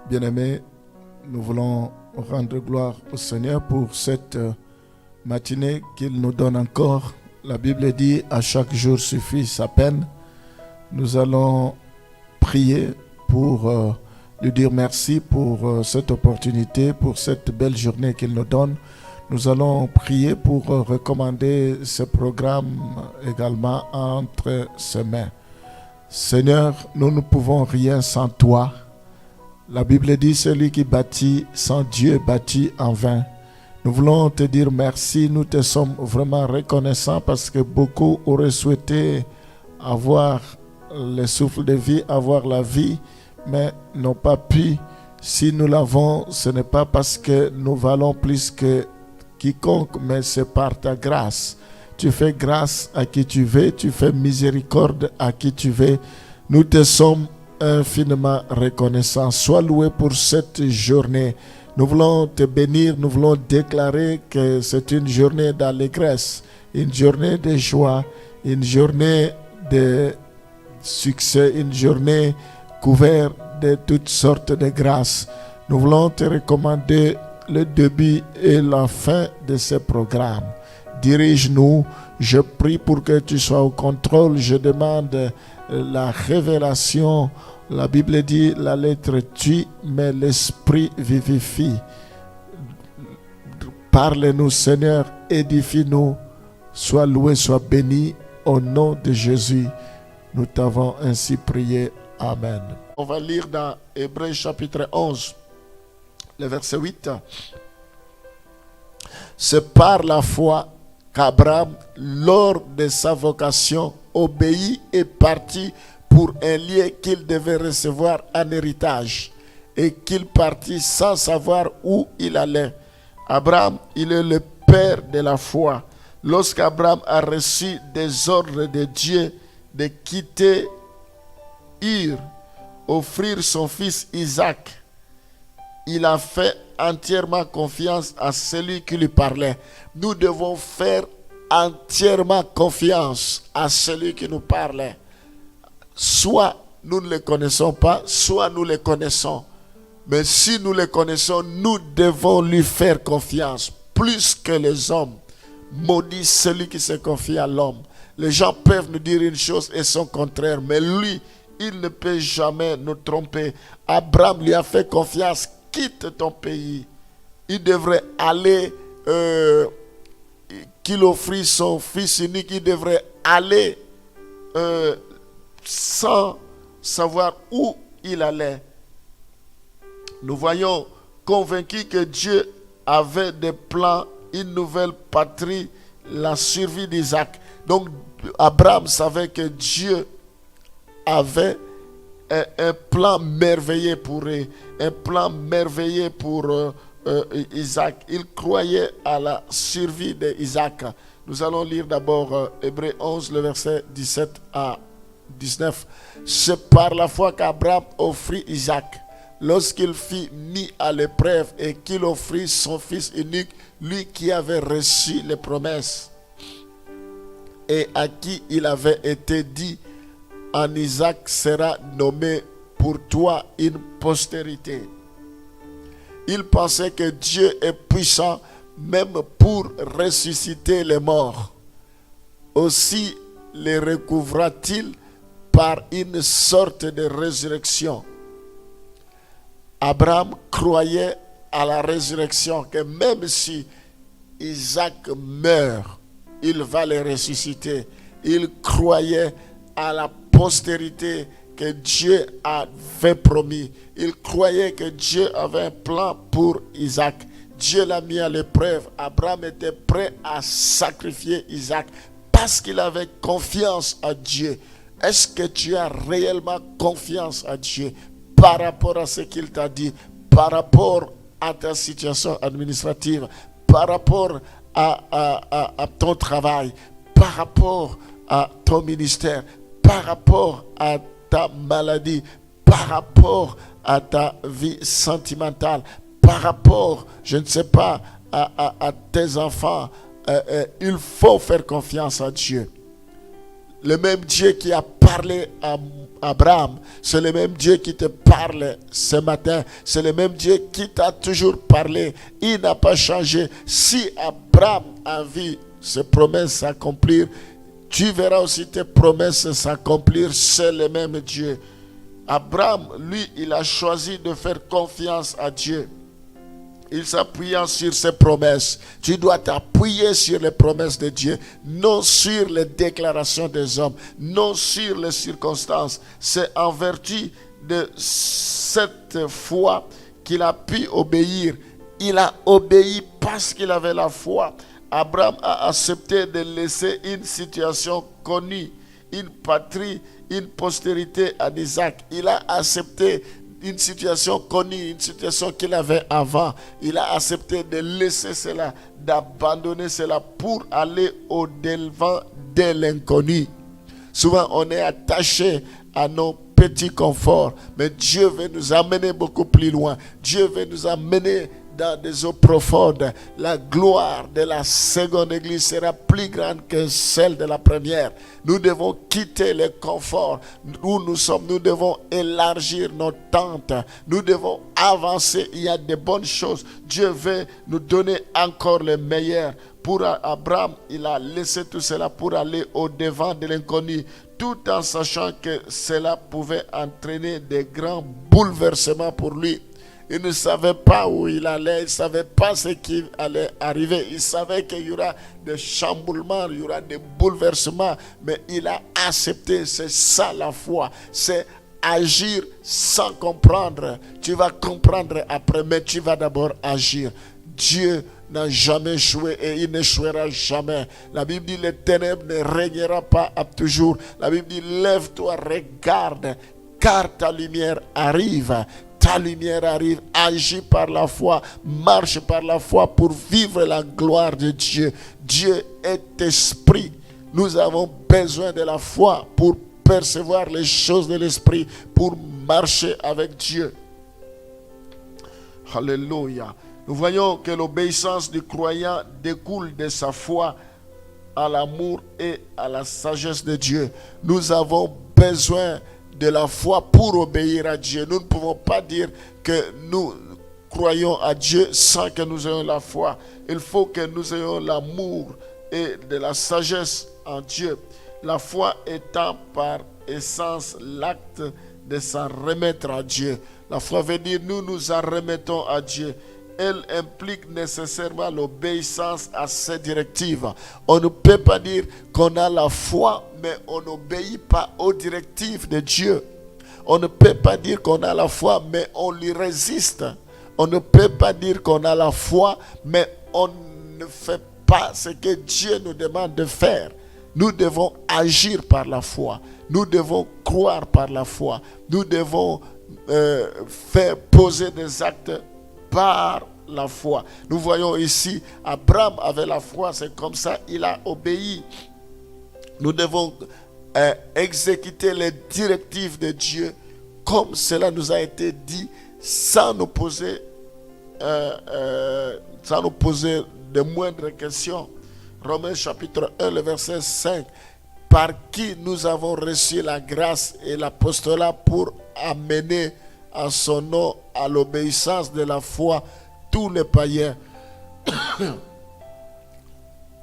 Bien-aimés, nous voulons rendre gloire au Seigneur pour cette matinée qu'il nous donne encore. La Bible dit « À chaque jour suffit sa peine ». Nous allons prier pour lui dire merci pour cette opportunité, pour cette belle journée qu'il nous donne. Nous allons prier pour recommander ce programme également entre ses mains. Seigneur, nous ne pouvons rien sans toi. La Bible dit, celui qui bâtit sans Dieu bâtit en vain. Nous voulons te dire merci, nous te sommes vraiment reconnaissants parce que beaucoup auraient souhaité avoir le souffle de vie, avoir la vie, mais n'ont pas pu. Si nous l'avons, ce n'est pas parce que nous valons plus que quiconque, mais c'est par ta grâce. Tu fais grâce à qui tu veux, tu fais miséricorde à qui tu veux. Nous te sommes infiniment reconnaissants. Sois loué pour cette journée. Nous voulons te bénir, nous voulons déclarer que c'est une journée d'allégresse, une journée de joie, une journée de succès, une journée couverte de toutes sortes de grâces. Nous voulons te recommander le début et la fin de ce programme. Dirige-nous, je prie pour que tu sois au contrôle, je demande la révélation. La Bible dit la lettre tue, mais l'esprit vivifie. Parle-nous, Seigneur, édifie-nous, sois loué, sois béni, au nom de Jésus. Nous t'avons ainsi prié. Amen. On va lire dans Hébreux chapitre 11, le verset 8. C'est par la foi qu'Abraham, lors de sa vocation, obéit et partit pour un lieu qu'il devait recevoir en héritage, et qu'il partit sans savoir où il allait. Abraham, il est le père de la foi. Lorsqu'Abraham a reçu des ordres de Dieu de quitter Ur, offrir son fils Isaac, il a fait entièrement confiance à celui qui lui parlait. Nous devons faire entièrement confiance à celui qui nous parlait. Soit nous ne le connaissons pas, soit nous le connaissons. Mais si nous le connaissons, nous devons lui faire confiance plus que les hommes. Maudit celui qui se confie à l'homme. Les gens peuvent nous dire une chose et son contraire, mais lui, il ne peut jamais nous tromper. Abraham lui a fait confiance. Quitte ton pays. Il devrait aller, qu'il offrit son fils unique, il devrait aller sans savoir où il allait. Nous voyons convaincus que Dieu avait des plans, une nouvelle patrie, la survie d'Isaac. Donc Abraham savait que Dieu avait un plan merveilleux pour eux, un plan merveilleux pour Isaac. Il croyait à la survie d'Isaac. Nous allons lire d'abord Hébreux 11, le verset 17 à 19. C'est par la foi qu'Abraham offrit Isaac lorsqu'il fut mis à l'épreuve et qu'il offrit son fils unique, lui qui avait reçu les promesses et à qui il avait été dit: en Isaac sera nommé pour toi une postérité. Il pensait que Dieu est puissant même pour ressusciter les morts. Aussi les recouvra-t-il par une sorte de résurrection. Abraham croyait à la résurrection, que même si Isaac meurt, il va le ressusciter. Il croyait à la postérité que Dieu avait promis. Il croyait que Dieu avait un plan pour Isaac. Dieu l'a mis à l'épreuve. Abraham était prêt à sacrifier Isaac parce qu'il avait confiance à Dieu. Est-ce que tu as réellement confiance à Dieu par rapport à ce qu'il t'a dit, par rapport à ta situation administrative, par rapport à ton travail, par rapport à ton ministère, par rapport à ta maladie, par rapport à ta vie sentimentale, par rapport, je ne sais pas, à tes enfants, il faut faire confiance à Dieu. Le même Dieu qui a parlé à Abraham, c'est le même Dieu qui te parle ce matin. C'est le même Dieu qui t'a toujours parlé. Il n'a pas changé. Si Abraham a vu ses promesses s'accomplir, tu verras aussi tes promesses s'accomplir. C'est le même Dieu. Abraham, lui, il a choisi de faire confiance à Dieu. Il s'appuyant sur ses promesses. Tu dois t'appuyer sur les promesses de Dieu, non sur les déclarations des hommes, non sur les circonstances. C'est en vertu de cette foi qu'il a pu obéir. Il a obéi parce qu'il avait la foi. Abraham a accepté de laisser une situation connue, une patrie, une postérité à Isaac. Il a accepté une situation connue, une situation qu'il avait avant. Il a accepté de laisser cela, d'abandonner cela pour aller au-devant de l'inconnu. Souvent, on est attaché à nos petits conforts, mais Dieu veut nous amener beaucoup plus loin. Dieu veut nous amener dans des eaux profondes. La gloire de la seconde église sera plus grande que celle de la première. Nous devons quitter le confort où nous sommes. Nous devons élargir nos tentes. Nous devons avancer. Il y a de bonnes choses. Dieu veut nous donner encore le meilleur. Pour Abraham, il a laissé tout cela pour aller au-devant de l'inconnu, tout en sachant que cela pouvait entraîner des grands bouleversements pour lui. Il ne savait pas où il allait, il ne savait pas ce qui allait arriver. Il savait qu'il y aura des chamboulements, il y aura des bouleversements, mais il a accepté. C'est ça la foi, c'est agir sans comprendre. Tu vas comprendre après, mais tu vas d'abord agir. Dieu n'a jamais échoué et il n'échouera jamais. La Bible dit les ténèbres ne régnera pas à toujours. La Bible dit lève-toi, regarde, car ta lumière arrive. Ta lumière arrive, agis par la foi, marche par la foi pour vivre la gloire de Dieu. Dieu est esprit. Nous avons besoin de la foi pour percevoir les choses de l'esprit, pour marcher avec Dieu. Alléluia. Nous voyons que l'obéissance du croyant découle de sa foi à l'amour et à la sagesse de Dieu. Nous avons besoin de la foi pour obéir à Dieu. Nous ne pouvons pas dire que nous croyons à Dieu sans que nous ayons la foi. Il faut que nous ayons l'amour et de la sagesse en Dieu. La foi étant par essence l'acte de s'en remettre à Dieu. La foi veut dire nous nous en remettons à Dieu. Elle implique nécessairement l'obéissance à ses directives. On ne peut pas dire qu'on a la foi, mais on n'obéit pas aux directives de Dieu. On ne peut pas dire qu'on a la foi, mais on lui résiste. On ne peut pas dire qu'on a la foi, mais on ne fait pas ce que Dieu nous demande de faire. Nous devons agir par la foi. Nous devons croire par la foi. Nous devons faire poser des actes par la foi. Nous voyons ici, Abraham avait la foi, c'est comme ça, il a obéi. Nous devons exécuter les directives de Dieu comme cela nous a été dit, sans nous poser de moindres questions. Romains chapitre 1, le verset 5. Par qui nous avons reçu la grâce et l'apostolat pour amener à son nom, à l'obéissance de la foi, tous les païens.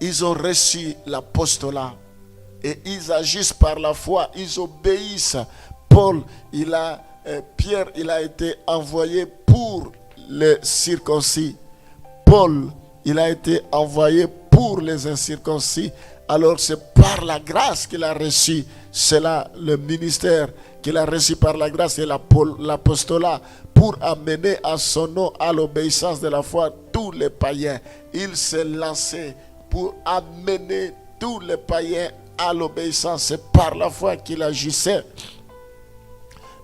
Ils ont reçu l'apostolat et ils agissent par la foi, ils obéissent. Pierre, il a été envoyé pour les circoncis. Paul, il a été envoyé pour les incirconcis. Alors c'est par la grâce qu'il a reçu. C'est là le ministère qu'il a reçu par la grâce et l'apostolat pour amener à son nom, à l'obéissance de la foi, tous les païens. Il s'est lancé pour amener tous les païens à l'obéissance. C'est par la foi qu'il agissait.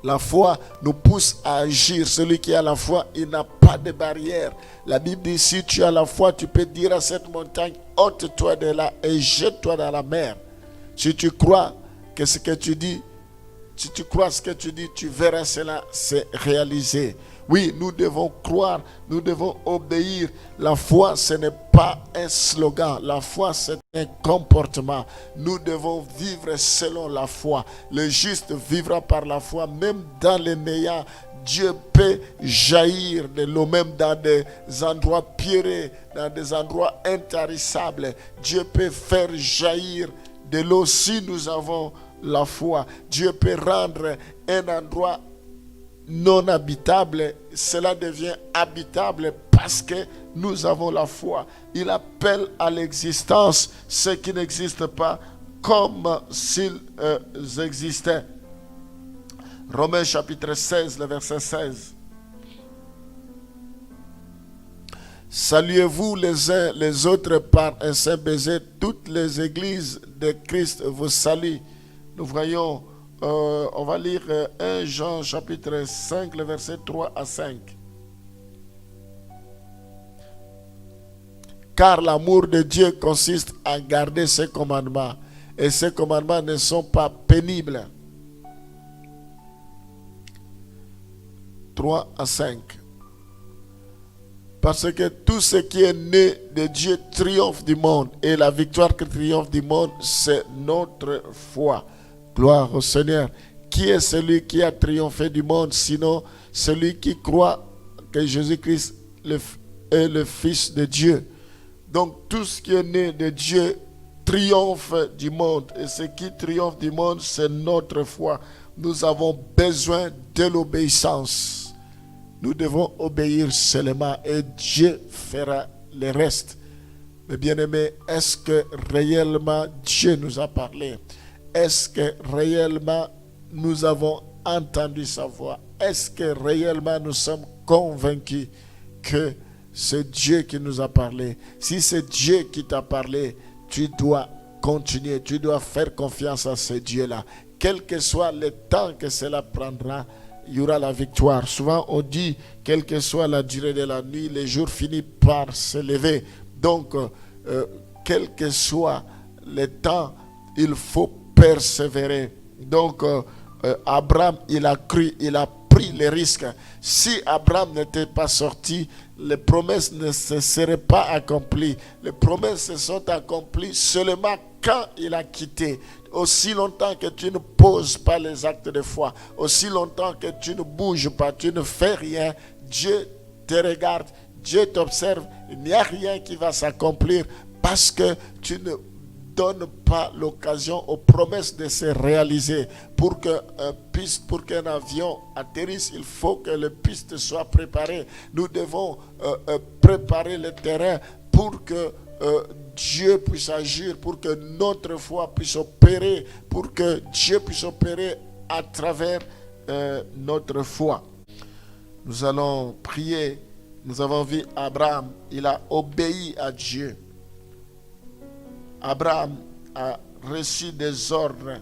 La foi nous pousse à agir. Celui qui a la foi, il n'a pas de barrière. La Bible dit, si tu as la foi, tu peux dire à cette montagne, ôte-toi de là et jette-toi dans la mer. Si tu crois que ce que tu dis, si tu crois ce que tu dis, tu verras cela se réaliser. Oui, nous devons croire, nous devons obéir. La foi, ce n'est pas un slogan. La foi, c'est un comportement. Nous devons vivre selon la foi. Le juste vivra par la foi, même dans les néants. Dieu peut jaillir de l'eau, même dans des endroits pierreux, dans des endroits intarissables. Dieu peut faire jaillir de l'eau si nous avons la foi. Dieu peut rendre un endroit non habitable, cela devient habitable parce que nous avons la foi. Il appelle à l'existence ce qui n'existe pas comme s'ils existaient. Romains chapitre 16, le verset 16. Saluez-vous les uns les autres par un saint baiser. Toutes les églises de Christ vous saluent. Nous voyons, on va lire 1 Jean chapitre 5, le verset 3 à 5. Car l'amour de Dieu consiste à garder ses commandements. Et ces commandements ne sont pas pénibles. 3 à 5. Parce que tout ce qui est né de Dieu triomphe du monde. Et la victoire qui triomphe du monde, c'est notre foi. Gloire au Seigneur. Qui est celui qui a triomphé du monde, sinon celui qui croit que Jésus-Christ est le Fils de Dieu. Donc tout ce qui est né de Dieu triomphe du monde. Et ce qui triomphe du monde, c'est notre foi. Nous avons besoin de l'obéissance. Nous devons obéir seulement et Dieu fera le reste. Mais bien-aimés, est-ce que réellement Dieu nous a parlé? Est-ce que réellement nous avons entendu sa voix? Est-ce que réellement nous sommes convaincus que c'est Dieu qui nous a parlé? Si c'est Dieu qui t'a parlé, tu dois continuer, tu dois faire confiance à ce Dieu-là. Quel que soit le temps que cela prendra, il y aura la victoire. Souvent on dit, quelle que soit la durée de la nuit, le jour finit par se lever. Donc, quel que soit le temps, il faut persévérer. Donc, Abraham, il a cru, il a pris les risques. Si Abraham n'était pas sorti, les promesses ne se seraient pas accomplies. Les promesses se sont accomplies seulement quand il a quitté. Aussi longtemps que tu ne poses pas les actes de foi, aussi longtemps que tu ne bouges pas, tu ne fais rien, Dieu te regarde, Dieu t'observe. Il n'y a rien qui va s'accomplir parce que tu ne donnes pas l'occasion aux promesses de se réaliser. Pour qu'un avion atterrisse, il faut que les pistes soient préparées. Nous devons préparer le terrain pour que Dieu puisse agir, pour que notre foi puisse opérer, pour que Dieu puisse opérer à travers notre foi. Nous allons prier. Nous avons vu Abraham, il a obéi à Dieu. Abraham a reçu des ordres.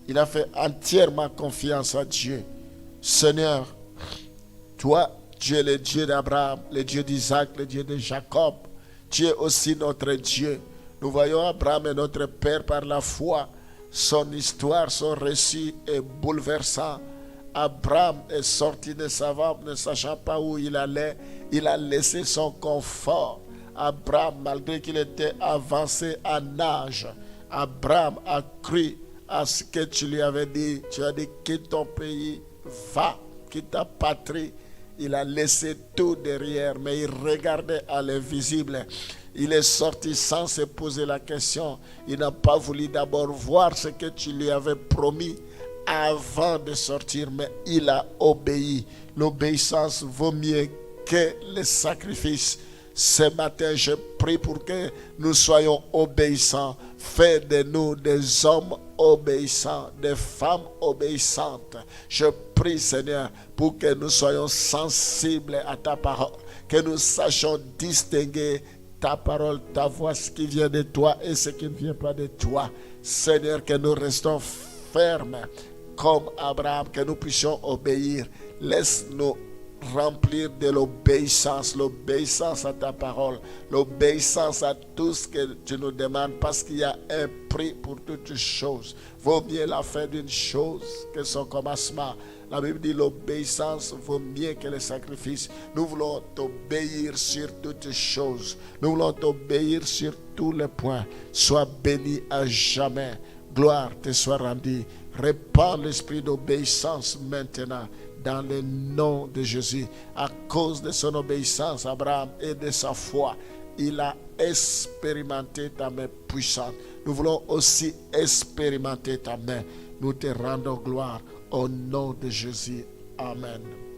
Il a fait entièrement confiance à Dieu. Seigneur, toi, tu es le Dieu d'Abraham, le Dieu d'Isaac, le Dieu de Jacob. Tu es aussi notre Dieu. Nous voyons Abraham est notre Père par la foi. Son histoire, son récit est bouleversant. Abraham est sorti de sa femme, ne sachant pas où il allait. Il a laissé son confort. Abraham, malgré qu'il était avancé en âge, Abraham a cru à ce que tu lui avais dit. Tu as dit, quitte ton pays, va, quitte ta patrie. Il a laissé tout derrière, mais il regardait à l'invisible. Il est sorti sans se poser la question. Il n'a pas voulu d'abord voir ce que tu lui avais promis avant de sortir, mais il a obéi. L'obéissance vaut mieux que le sacrifice. Ce matin, je prie pour que nous soyons obéissants. Fais de nous des hommes obéissants, des femmes obéissantes. Je prie, Seigneur, pour que nous soyons sensibles à ta parole, que nous sachions distinguer ta parole, ta voix, ce qui vient de toi et ce qui ne vient pas de toi. Seigneur, que nous restons fermes comme Abraham, que nous puissions obéir. Laisse-nous remplir de l'obéissance à ta parole, l'obéissance à tout ce que tu nous demandes, parce qu'il y a un prix pour toutes choses. Vaut mieux la fin d'une chose que son commencement. La Bible dit l'obéissance vaut mieux que les sacrifices. Nous voulons t'obéir sur toutes choses. Nous voulons t'obéir sur tous les points. Sois béni à jamais. Gloire te soit rendue. Répands l'esprit d'obéissance maintenant dans le nom de Jésus. À cause de son obéissance, Abraham, et de sa foi, il a expérimenté ta main puissante. Nous voulons aussi expérimenter ta main. Nous te rendons gloire au nom de Jésus. Amen.